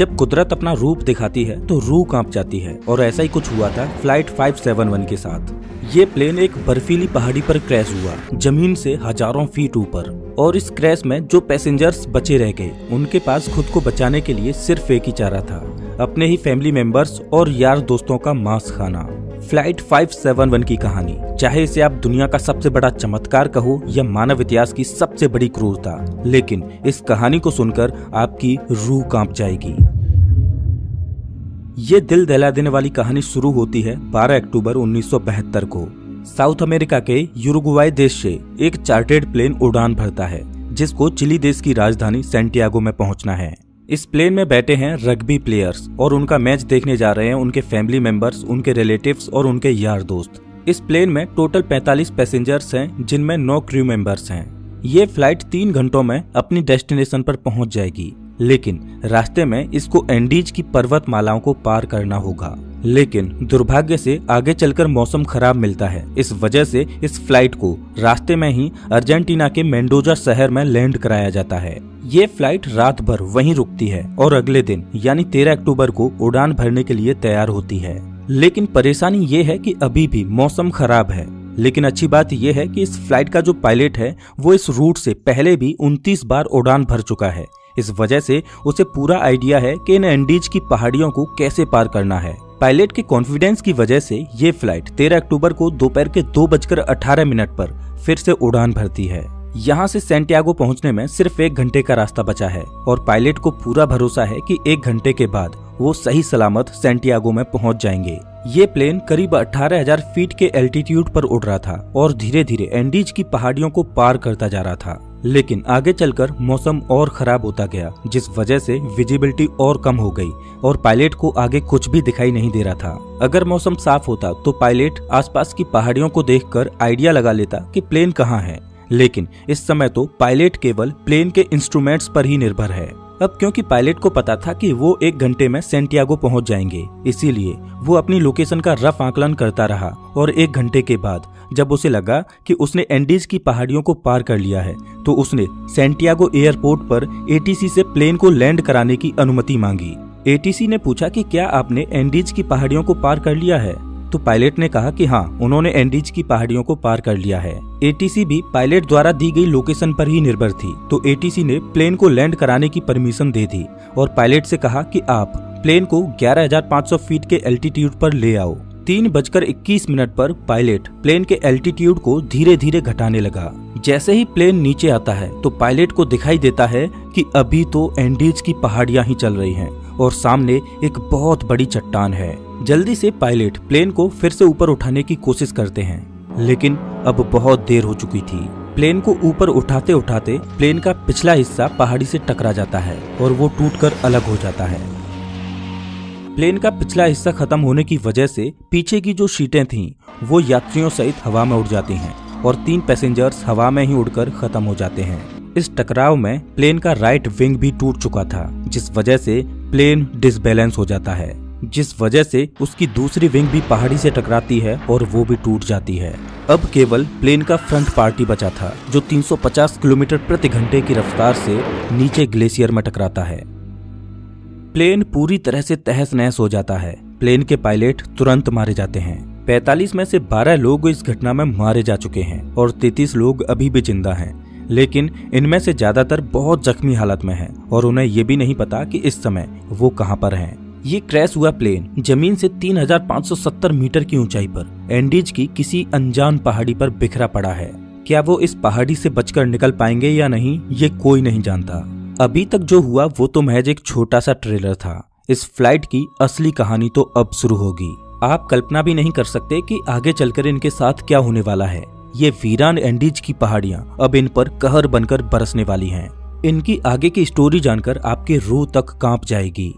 जब कुदरत अपना रूप दिखाती है तो रूह कांप जाती है और ऐसा ही कुछ हुआ था फ्लाइट 571 के साथ। ये प्लेन एक बर्फीली पहाड़ी पर क्रैश हुआ, जमीन से हजारों फीट ऊपर। और इस क्रैश में जो पैसेंजर्स बचे रह गए उनके पास खुद को बचाने के लिए सिर्फ एक ही चारा था, अपने ही फैमिली मेंबर्स और यार दोस्तों का मांस खाना। फ्लाइट 571 की कहानी, चाहे इसे आप दुनिया का सबसे बड़ा चमत्कार कहो या मानव इतिहास की सबसे बड़ी क्रूरता, लेकिन इस कहानी को सुनकर आपकी रूह कांप जाएगी। ये दिल दहला देने वाली कहानी शुरू होती है 12 अक्टूबर 1972 को। साउथ अमेरिका के यूरुग्वाई देश से एक चार्टर्ड प्लेन उड़ान भरता है जिसको चिली देश की राजधानी सैंटियागो में पहुंचना है। इस प्लेन में बैठे हैं रग्बी प्लेयर्स और उनका मैच देखने जा रहे हैं उनके फैमिली मेंबर्स, उनके रिलेटिव्स और उनके यार दोस्त। इस प्लेन में टोटल 45 पैसेंजर्स हैं जिनमें 9 क्रू मेंबर्स हैं। ये फ्लाइट 3 घंटों में अपनी डेस्टिनेशन पर पहुंच जाएगी, लेकिन रास्ते में इसको एंडीज की पर्वतमालाओं को पार करना होगा। लेकिन दुर्भाग्य से आगे चलकर मौसम खराब मिलता है। इस वजह से इस फ्लाइट को रास्ते में ही अर्जेंटीना के मेंडोजा शहर में लैंड कराया जाता है। ये फ्लाइट रात भर वहीं रुकती है और अगले दिन यानी 13 अक्टूबर को उड़ान भरने के लिए तैयार होती है। लेकिन परेशानी ये है कि अभी भी मौसम खराब है। लेकिन अच्छी बात यह है कि इस फ्लाइट का जो पायलट है वो इस रूट से पहले भी 29 बार उड़ान भर चुका है। इस वजह से उसे पूरा आइडिया है कि इन एंडीज की पहाड़ियों को कैसे पार करना है। पायलट के कॉन्फिडेंस की वजह से ये फ्लाइट 13 अक्टूबर को दोपहर के 2:18 पर फिर से उड़ान भरती है। यहाँ से सैंटियागो पहुँचने में सिर्फ 1 घंटे का रास्ता बचा है और पायलट को पूरा भरोसा है कि 1 घंटे के बाद वो सही सलामत सैंटियागो में पहुँच जाएंगे। ये प्लेन करीब 18,000 फीट के एल्टीट्यूड पर उड़ रहा था और धीरे धीरे एंडीज की पहाड़ियों को पार करता जा रहा था। लेकिन आगे चलकर मौसम और खराब होता गया, जिस वजह से विजिबिलिटी और कम हो गई और पायलट को आगे कुछ भी दिखाई नहीं दे रहा था। अगर मौसम साफ होता तो पायलट आसपास की पहाड़ियों को देखकर आइडिया लगा लेता कि प्लेन कहाँ है, लेकिन इस समय तो पायलट केवल प्लेन के इंस्ट्रूमेंट्स पर ही निर्भर है। अब क्योंकि पायलट को पता था कि वो 1 घंटे में सैंटियागो पहुंच जाएंगे, इसीलिए वो अपनी लोकेशन का रफ आकलन करता रहा और 1 घंटे के बाद जब उसे लगा कि उसने एंडीज की पहाड़ियों को पार कर लिया है तो उसने सैंटियागो एयरपोर्ट पर एटीसी से प्लेन को लैंड कराने की अनुमति मांगी। एटीसी ने पूछा कि क्या आपने एंडीज की पहाड़ियों को पार कर लिया है? तो पायलट ने कहा कि हाँ, उन्होंने एंडीज की पहाड़ियों को पार कर लिया है। एटीसी भी पायलट द्वारा दी गई लोकेशन पर ही निर्भर थी, तो एटीसी ने प्लेन को लैंड कराने की परमिशन दे दी और पायलट से कहा कि आप प्लेन को 11,500 फीट के एल्टीट्यूड पर ले आओ। 3:21 पर पायलट प्लेन के एल्टीट्यूड को धीरे धीरे घटाने लगा। जैसे ही प्लेन नीचे आता है तो पायलट को दिखाई देता है कि अभी तो एंडीज की पहाड़ियां ही चल रही हैं और सामने एक बहुत बड़ी चट्टान है। जल्दी से पायलट प्लेन को फिर से ऊपर उठाने की कोशिश करते हैं, लेकिन अब बहुत देर हो चुकी थी। प्लेन को ऊपर उठाते उठाते प्लेन का पिछला हिस्सा पहाड़ी से टकरा जाता है और वो टूटकर अलग हो जाता है। प्लेन का पिछला हिस्सा खत्म होने की वजह से पीछे की जो सीटें थीं वो यात्रियों सहित हवा में उड़ जाती हैं और 3 पैसेंजर्स हवा में ही उड़कर खत्म हो जाते हैं। इस टकराव में प्लेन का राइट विंग भी टूट चुका था, जिस वजह से प्लेन डिसबैलेंस हो जाता है, जिस वजह से उसकी दूसरी विंग भी पहाड़ी से टकराती है और वो भी टूट जाती है। अब केवल प्लेन का फ्रंट पार्ट ही बचा था जो 350 किलोमीटर प्रति घंटे की रफ्तार से नीचे ग्लेशियर में टकराता है। प्लेन पूरी तरह से तहस नहस हो जाता है। प्लेन के पायलट तुरंत मारे जाते हैं। 45 में से 12 लोग इस घटना में मारे जा चुके हैं और 33 लोग अभी भी जिंदा हैं, लेकिन इनमें से ज्यादातर बहुत जख्मी हालत में हैं और उन्हें ये भी नहीं पता कि इस समय वो कहां पर हैं। ये क्रैश हुआ प्लेन जमीन से 3,570 मीटर की ऊंचाई पर एंडीज की किसी अनजान पहाड़ी पर बिखरा पड़ा है। क्या वो इस पहाड़ी से बचकर निकल पाएंगे या नहीं, ये कोई नहीं जानता। अभी तक जो हुआ वो तो महज एक छोटा सा ट्रेलर था। इस फ्लाइट की असली कहानी तो अब शुरू होगी। आप कल्पना भी नहीं कर सकते कि आगे चलकर इनके साथ क्या होने वाला है। ये वीरान एंडीज की पहाड़ियां अब इन पर कहर बनकर बरसने वाली हैं। इनकी आगे की स्टोरी जानकर आपकी रूह तक कांप जाएगी।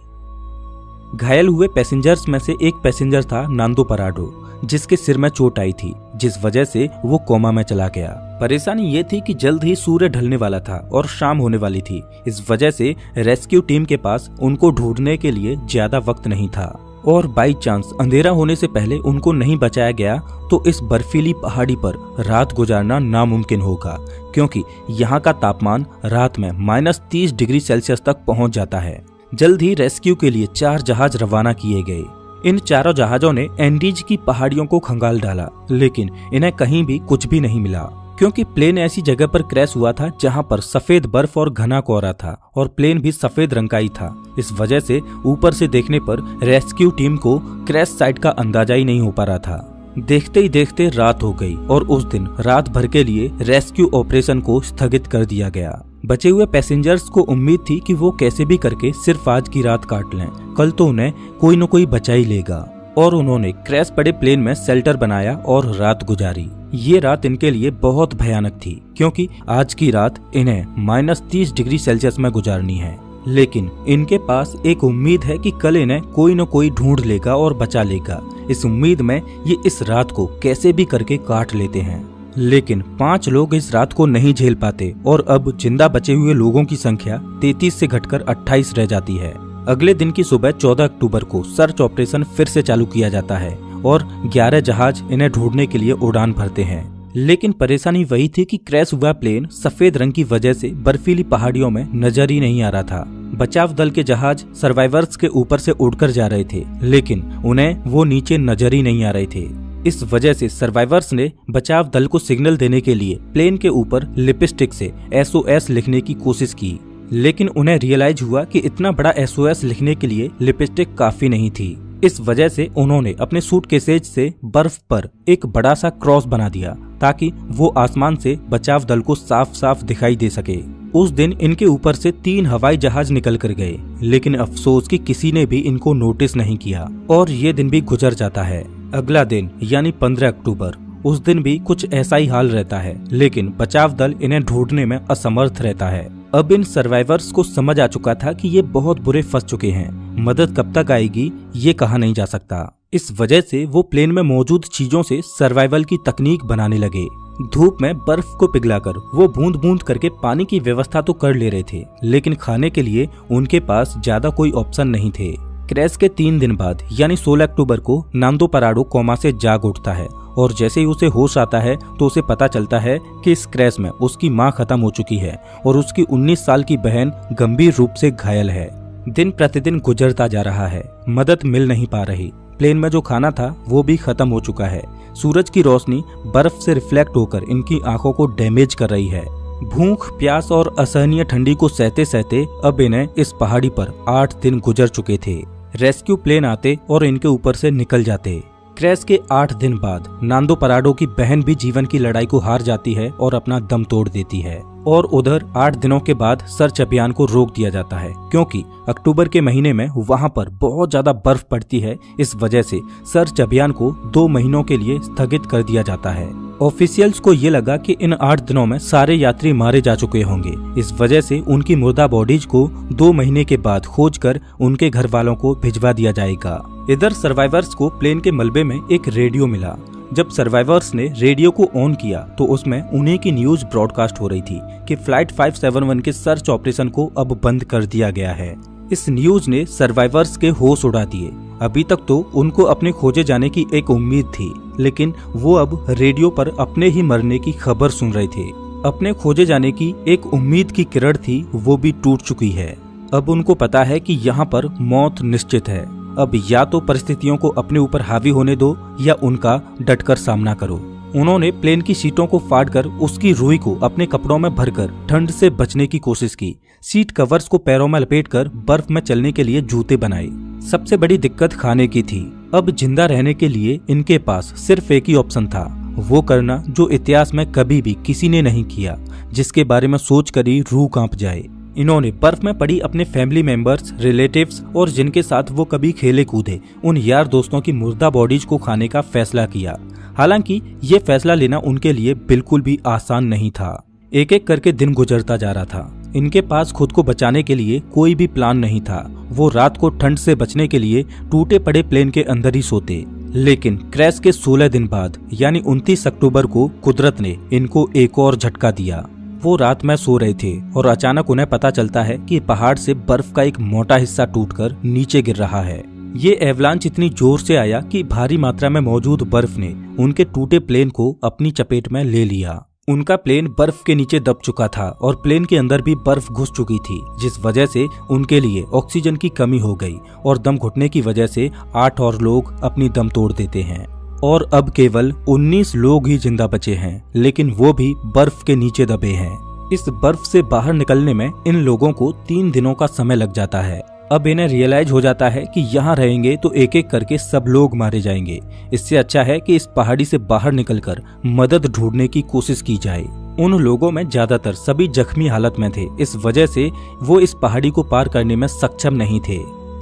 घायल हुए पैसेंजर्स में से एक पैसेंजर था नांदो पराडो, जिसके सिर में चोट आई थी, जिस वजह से वो कोमा में चला गया। परेशानी ये थी कि जल्द ही सूर्य ढलने वाला था और शाम होने वाली थी। इस वजह से रेस्क्यू टीम के पास उनको ढूंढने के लिए ज्यादा वक्त नहीं था और बाई चांस अंधेरा होने से पहले उनको नहीं बचाया गया तो इस बर्फीली पहाड़ी पर रात गुजारना नामुमकिन होगा, क्योंकि यहाँ का तापमान रात में -30 डिग्री सेल्सियस तक पहुँच जाता है। जल्द ही रेस्क्यू के लिए 4 जहाज रवाना किए गए। इन चारों जहाजों ने एंडीज की पहाड़ियों को खंगाल डाला, लेकिन इन्हें कहीं भी कुछ भी नहीं मिला, क्योंकि प्लेन ऐसी जगह पर क्रैश हुआ था जहां पर सफेद बर्फ और घना कोहरा था और प्लेन भी सफेद रंग का ही था। इस वजह से ऊपर से देखने पर रेस्क्यू टीम को क्रैश साइट का अंदाजा ही नहीं हो पा रहा था। देखते ही देखते रात हो गई और उस दिन रात भर के लिए रेस्क्यू ऑपरेशन को स्थगित कर दिया गया। बचे हुए पैसेंजर्स को उम्मीद थी कि वो कैसे भी करके सिर्फ आज की रात काट लें, कल तो उन्हें कोई न कोई बचा ही लेगा। और उन्होंने क्रैश पड़े प्लेन में शेल्टर बनाया और रात गुजारी। ये रात इनके लिए बहुत भयानक थी, क्योंकि आज की रात इन्हें -30 डिग्री सेल्सियस में गुजारनी है। लेकिन इनके पास एक उम्मीद है कि कल इन्हें कोई न कोई ढूंढ लेगा और बचा लेगा। इस उम्मीद में ये इस रात को कैसे भी करके काट लेते हैं। लेकिन 5 लोग इस रात को नहीं झेल पाते और अब जिंदा बचे हुए लोगों की संख्या 33 से घटकर 28 रह जाती है। अगले दिन की सुबह 14 अक्टूबर को सर्च ऑपरेशन फिर से चालू किया जाता है और 11 जहाज इन्हें ढूंढने के लिए उड़ान भरते हैं। लेकिन परेशानी वही थी कि क्रैश हुआ प्लेन सफेद रंग की वजह से बर्फीली पहाड़ियों में नजर ही नहीं आ रहा था। बचाव दल के जहाज सर्वाइवर्स के ऊपर से उड़कर जा रहे थे, लेकिन उन्हें वो नीचे नजर ही नहीं आ रहे थे। इस वजह से सर्वाइवर्स ने बचाव दल को सिग्नल देने के लिए प्लेन के ऊपर लिपस्टिक से SOS लिखने की कोशिश की, लेकिन उन्हें रियलाइज हुआ कि इतना बड़ा SOS लिखने के लिए लिपस्टिक काफी नहीं थी। इस वजह से उन्होंने अपने सूटकेसेज से बर्फ पर एक बड़ा सा क्रॉस बना दिया ताकि वो आसमान से बचाव दल को साफ साफ दिखाई दे सके। उस दिन इनके ऊपर से 3 हवाई जहाज निकल कर गए, लेकिन अफसोस कि किसी ने भी इनको नोटिस नहीं किया और ये दिन भी गुजर जाता है। अगला दिन यानी 15 अक्टूबर, उस दिन भी कुछ ऐसा ही हाल रहता है, लेकिन बचाव दल इन्हें ढूंढने में असमर्थ रहता है। अब इन सर्वाइवर्स को समझ आ चुका था कि ये बहुत बुरे फंस चुके हैं। मदद कब तक आएगी ये कहा नहीं जा सकता। इस वजह से वो प्लेन में मौजूद चीजों से सर्वाइवल की तकनीक बनाने लगे। धूप में बर्फ को पिघलाकर वो बूंद बूंद करके पानी की व्यवस्था तो कर ले रहे थे, लेकिन खाने के लिए उनके पास ज्यादा कोई ऑप्शन नहीं थे। क्रैश के 3 दिन बाद यानी 16 अक्टूबर को नांदो पराडो कोमा से जाग उठता है और जैसे ही उसे होश आता है तो उसे पता चलता है कि इस क्रैश में उसकी मां खत्म हो चुकी है और उसकी 19 साल की बहन गंभीर रूप से घायल है। दिन प्रतिदिन गुजरता जा रहा है, मदद मिल नहीं पा रही। प्लेन में जो खाना था वो भी खत्म हो चुका है। सूरज की रोशनी बर्फ से रिफ्लेक्ट होकर इनकी आंखों को डैमेज कर रही है। भूख, प्यास और असहनीय ठंडी को सहते सहते अब इन्हें इस पहाड़ी पर 8 दिन गुजर चुके थे। रेस्क्यू प्लेन आते और इनके ऊपर से निकल जाते। क्रैश के 8 दिन बाद नांदो पराडो की बहन भी जीवन की लड़ाई को हार जाती है और अपना दम तोड़ देती है। और उधर 8 दिनों के बाद सर्च अभियान को रोक दिया जाता है, क्योंकि अक्टूबर के महीने में वहां पर बहुत ज्यादा बर्फ पड़ती है। इस वजह से सर्च अभियान को 2 महीनों के लिए स्थगित कर दिया जाता है। ऑफिशियल्स को ये लगा कि इन 8 दिनों में सारे यात्री मारे जा चुके होंगे। इस वजह से उनकी मुर्दा बॉडीज को 2 महीने के बाद खोजकर उनके घर वालों को भिजवा दिया जाएगा। इधर सर्वाइवर्स को प्लेन के मलबे में एक रेडियो मिला। जब सर्वाइवर्स ने रेडियो को ऑन किया तो उसमें उन्हीं की न्यूज ब्रॉडकास्ट हो रही थी कि फ्लाइट 571 के सर्च ऑपरेशन को अब बंद कर दिया गया है। इस न्यूज ने सर्वाइवर्स के होश उड़ा दिए। अभी तक तो उनको अपने खोजे जाने की एक उम्मीद थी, लेकिन वो अब रेडियो पर अपने ही मरने की खबर सुन रहे थे। अपने खोजे जाने की एक उम्मीद की किरण थी, वो भी टूट चुकी है। अब उनको पता है कि यहाँ पर मौत निश्चित है। अब या तो परिस्थितियों को अपने ऊपर हावी होने दो या उनका डटकर सामना करो। उन्होंने प्लेन की सीटों को फाड़कर उसकी रुई को अपने कपड़ों में भरकर ठंड से बचने की कोशिश की। सीट कवर्स को पैरों में लपेटकर बर्फ में चलने के लिए जूते बनाए। सबसे बड़ी दिक्कत खाने की थी। अब जिंदा रहने के लिए इनके पास सिर्फ एक ही ऑप्शन था, वो करना जो इतिहास में कभी भी किसी ने नहीं किया, जिसके बारे में सोचकर ही रूह कांप जाए। इन्होंने बर्फ में पड़ी अपने फैमिली मेंबर्स, रिलेटिव्स और जिनके साथ वो कभी खेले कूदे उन यार दोस्तों की मुर्दा बॉडीज को खाने का फैसला किया। हालांकि ये फैसला लेना उनके लिए बिल्कुल भी आसान नहीं था। एक एक करके दिन गुजरता जा रहा था। इनके पास खुद को बचाने के लिए कोई भी प्लान नहीं था। वो रात को ठंड से बचने के लिए टूटे पड़े प्लेन के अंदर ही सोते। लेकिन क्रैश के 16 दिन बाद यानी 29 अक्टूबर को कुदरत ने इनको एक और झटका दिया। वो रात में सो रहे थे और अचानक उन्हें पता चलता है कि पहाड़ से बर्फ का एक मोटा हिस्सा टूटकर नीचे गिर रहा है। ये एवलांच इतनी जोर से आया कि भारी मात्रा में मौजूद बर्फ ने उनके टूटे प्लेन को अपनी चपेट में ले लिया। उनका प्लेन बर्फ के नीचे दब चुका था और प्लेन के अंदर भी बर्फ घुस चुकी थी, जिस वजह से उनके लिए ऑक्सीजन की कमी हो गई और दम घुटने की वजह से 8 और लोग अपनी दम तोड़ देते हैं और अब केवल 19 लोग ही जिंदा बचे हैं, लेकिन वो भी बर्फ के नीचे दबे हैं। इस बर्फ से बाहर निकलने में इन लोगों को 3 दिनों का समय लग जाता है। अब इन्हें रियलाइज हो जाता है कि यहाँ रहेंगे तो एक एक करके सब लोग मारे जाएंगे। इससे अच्छा है कि इस पहाड़ी से बाहर निकलकर मदद ढूंढने की कोशिश की जाए। उन लोगों में ज्यादातर सभी जख्मी हालत में थे, इस वजह से वो इस पहाड़ी को पार करने में सक्षम नहीं थे।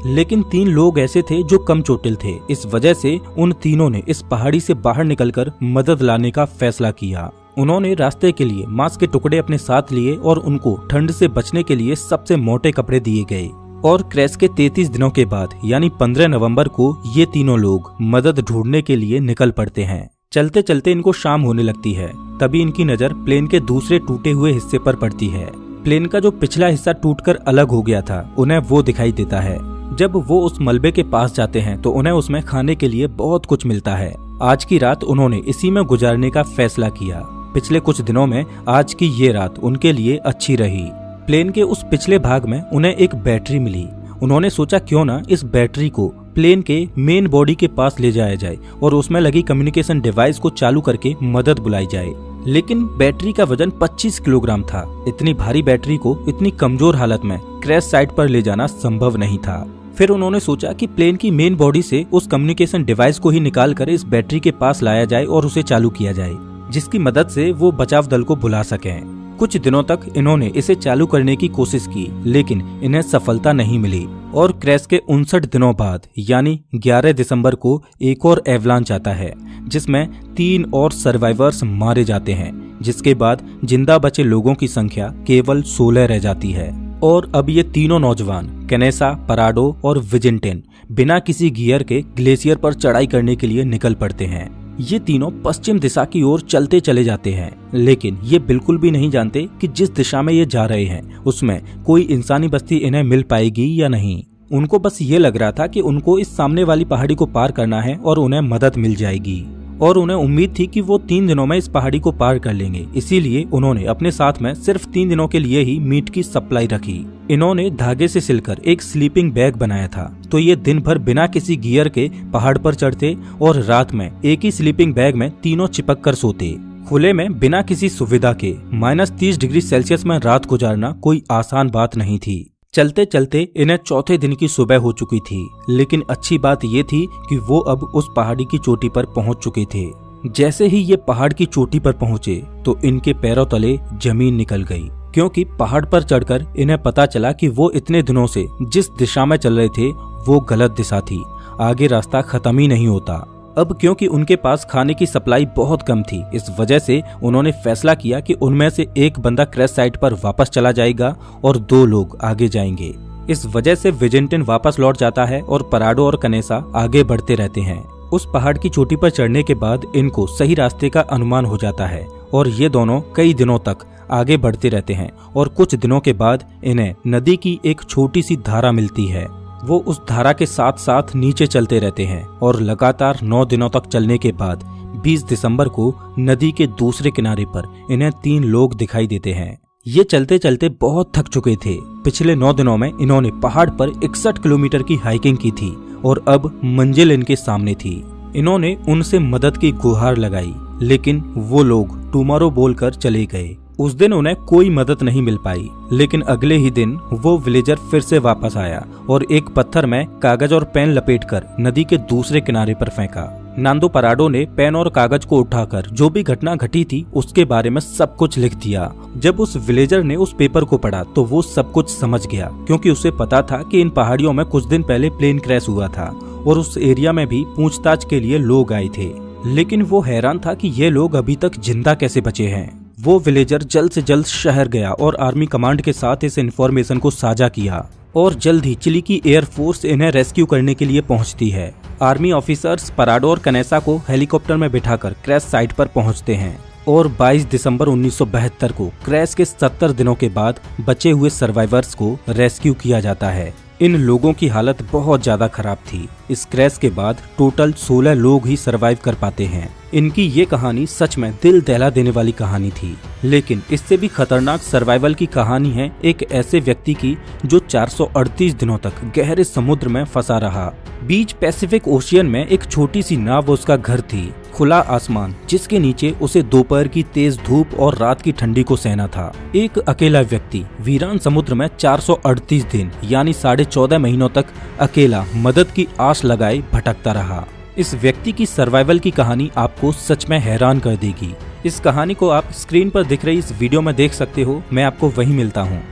लेकिन 3 लोग ऐसे थे जो कम चोटिल थे, इस वजह से उन तीनों ने इस पहाड़ी से बाहर निकलकर मदद लाने का फैसला किया। उन्होंने रास्ते के लिए मांस के टुकड़े अपने साथ लिए और उनको ठंड से बचने के लिए सबसे मोटे कपड़े दिए गए। और क्रैश के 33 दिनों के बाद यानी 15 नवंबर को ये तीनों लोग मदद ढूंढने के लिए निकल पड़ते हैं। चलते चलते इनको शाम होने लगती है, तभी इनकी नजर प्लेन के दूसरे टूटे हुए हिस्से पर पड़ती है। प्लेन का जो पिछला हिस्सा टूटकर अलग हो गया था, उन्हें वो दिखाई देता है। जब वो उस मलबे के पास जाते हैं तो उन्हें उसमें खाने के लिए बहुत कुछ मिलता है। आज की रात उन्होंने इसी में गुजारने का फैसला किया। पिछले कुछ दिनों में आज की ये रात उनके लिए अच्छी रही। प्लेन के उस पिछले भाग में उन्हें एक बैटरी मिली। उन्होंने सोचा क्यों ना इस बैटरी को प्लेन के मेन बॉडी के पास ले जाया जाए और उसमें लगी कम्युनिकेशन डिवाइस को चालू करके मदद बुलाई जाए। लेकिन बैटरी का वजन 25 किलोग्राम था। इतनी भारी बैटरी को इतनी कमजोर हालत में क्रैश साइट पर ले जाना संभव नहीं था। फिर उन्होंने सोचा कि प्लेन की मेन बॉडी से उस कम्युनिकेशन डिवाइस को ही निकाल कर इस बैटरी के पास लाया जाए और उसे चालू किया जाए, जिसकी मदद से वो बचाव दल को बुला सकें। कुछ दिनों तक इन्होंने इसे चालू करने की कोशिश की, लेकिन इन्हें सफलता नहीं मिली और क्रैश के 59 दिनों बाद यानी 11 दिसंबर को एक और एवलांच आता है, जिसमें 3 और सर्वाइवर्स मारे जाते हैं, जिसके बाद जिंदा बचे लोगों की संख्या केवल 16 रह जाती है। और अब ये तीनों नौजवान कैनेसा, पराडो और विजिंटेन बिना किसी गियर के ग्लेशियर पर चढ़ाई करने के लिए निकल पड़ते हैं। ये तीनों पश्चिम दिशा की ओर चलते चले जाते हैं, लेकिन ये बिल्कुल भी नहीं जानते कि जिस दिशा में ये जा रहे हैं उसमें कोई इंसानी बस्ती इन्हें मिल पाएगी या नहीं। उनको बस ये लग रहा था कि उनको इस सामने वाली पहाड़ी को पार करना है और उन्हें मदद मिल जाएगी, और उन्हें उम्मीद थी कि वो 3 दिनों में इस पहाड़ी को पार कर लेंगे। इसीलिए उन्होंने अपने साथ में सिर्फ 3 दिनों के लिए ही मीट की सप्लाई रखी। इन्होंने धागे से सिलकर एक स्लीपिंग बैग बनाया था, तो ये दिन भर बिना किसी गियर के पहाड़ पर चढ़ते और रात में एक ही स्लीपिंग बैग में तीनों चिपक कर सोते। खुले में बिना किसी सुविधा के -30 डिग्री सेल्सियस में रात गुजारना कोई आसान बात नहीं थी। चलते चलते इन्हें चौथे दिन की सुबह हो चुकी थी, लेकिन अच्छी बात ये थी कि वो अब उस पहाड़ी की चोटी पर पहुंच चुके थे। जैसे ही ये पहाड़ की चोटी पर पहुंचे तो इनके पैरों तले जमीन निकल गई, क्योंकि पहाड़ पर चढ़कर इन्हें पता चला कि वो इतने दिनों से जिस दिशा में चल रहे थे वो गलत दिशा थी। आगे रास्ता खत्म ही नहीं होता। अब क्योंकि उनके पास खाने की सप्लाई बहुत कम थी, इस वजह से उन्होंने फैसला किया कि उनमें से एक बंदा क्रैश साइट पर वापस चला जाएगा और 2 लोग आगे जाएंगे। इस वजह से विजिंटन वापस लौट जाता है और पराडो और कनेसा आगे बढ़ते रहते हैं। उस पहाड़ की चोटी पर चढ़ने के बाद इनको सही रास्ते का अनुमान हो जाता है और ये दोनों कई दिनों तक आगे बढ़ते रहते हैं और कुछ दिनों के बाद इन्हें नदी की एक छोटी सी धारा मिलती है। वो उस धारा के साथ साथ नीचे चलते रहते हैं और लगातार 9 दिनों तक चलने के बाद 20 दिसंबर को नदी के दूसरे किनारे पर इन्हें 3 लोग दिखाई देते हैं। ये चलते चलते बहुत थक चुके थे। पिछले 9 दिनों में इन्होंने पहाड़ पर 61 किलोमीटर की हाइकिंग की थी और अब मंजिल इनके सामने थी। इन्होंने उनसे मदद की गुहार लगाई, लेकिन वो लोग टुमारो बोलकर चले गए। उस दिन उन्हें कोई मदद नहीं मिल पाई, लेकिन अगले ही दिन वो विलेजर फिर से वापस आया और एक पत्थर में कागज और पेन लपेटकर नदी के दूसरे किनारे पर फेंका। नांदो पराडो ने पेन और कागज को उठाकर जो भी घटना घटी थी उसके बारे में सब कुछ लिख दिया। जब उस विलेजर ने उस पेपर को पढ़ा तो वो सब कुछ समझ गया, क्योंकि उसे पता था कि इन पहाड़ियों में कुछ दिन पहले प्लेन क्रैश हुआ था और उस एरिया में भी पूछताछ के लिए लोग आए थे। लेकिन वो हैरान था कि ये लोग अभी तक जिंदा कैसे बचे हैं। वो विलेजर जल्द से जल्द शहर गया और आर्मी कमांड के साथ इस इन्फॉर्मेशन को साझा किया और जल्द ही चिली की एयरफोर्स इन्हें रेस्क्यू करने के लिए पहुंचती है। आर्मी ऑफिसर्स पराडो और कनेसा को हेलीकॉप्टर में बिठाकर क्रैश साइट पर पहुंचते हैं और 22 दिसंबर 1972 को क्रैश के 70 दिनों के बाद बचे हुए सर्वाइवर्स को रेस्क्यू किया जाता है। इन लोगों की हालत बहुत ज्यादा खराब थी। इस क्रैश के बाद टोटल 16 लोग ही सर्वाइव कर पाते हैं। इनकी ये कहानी सच में दिल दहला देने वाली कहानी थी। लेकिन इससे भी खतरनाक सर्वाइवल की कहानी है एक ऐसे व्यक्ति की जो 438 दिनों तक गहरे समुद्र में फंसा रहा। बीच पैसिफिक ओशियन में एक छोटी सी नाव उसका घर थी, खुला आसमान जिसके नीचे उसे दोपहर की तेज धूप और रात की ठंडी को सहना था। एक अकेला व्यक्ति वीरान समुद्र में 438 दिन यानी 14.5 महीनों तक अकेला मदद की आस लगाए भटकता रहा। इस व्यक्ति की सर्वाइवल की कहानी आपको सच में हैरान कर देगी। इस कहानी को आप स्क्रीन पर दिख रही इस वीडियो में देख सकते हो। मैं आपको वहीं मिलता हूँ।